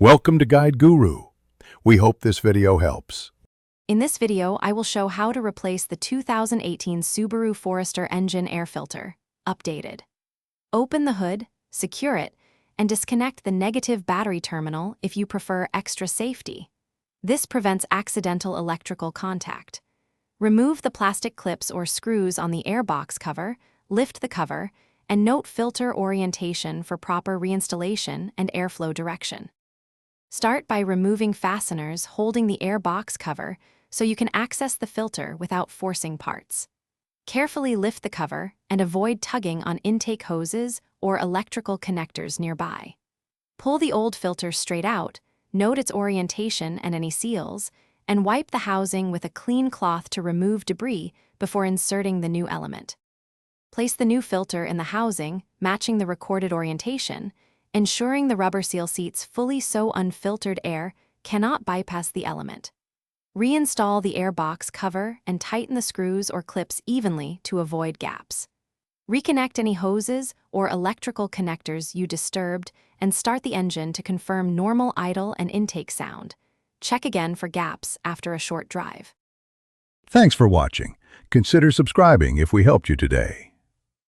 Welcome to Guide Guru. We hope this video helps. In this video, I will show how to replace the 2018 Subaru Forester engine air filter, updated. Open the hood, secure it, and disconnect the negative battery terminal if you prefer extra safety. This prevents accidental electrical contact. Remove the plastic clips or screws on the airbox cover, lift the cover, and note filter orientation for proper reinstallation and airflow direction. Start by removing fasteners holding the airbox cover so you can access the filter without forcing parts. Carefully lift the cover and avoid tugging on intake hoses or electrical connectors nearby. Pull the old filter straight out, note its orientation and any seals, and wipe the housing with a clean cloth to remove debris before inserting the new element. Place the new filter in the housing, matching the recorded orientation, ensuring the rubber seal seats fully so unfiltered air cannot bypass the element. Reinstall the airbox cover and tighten the screws or clips evenly to avoid gaps. Reconnect any hoses or electrical connectors you disturbed and start the engine to confirm normal idle and intake sound. Check again for gaps after a short drive. Thanks for watching. Consider subscribing if we helped you today.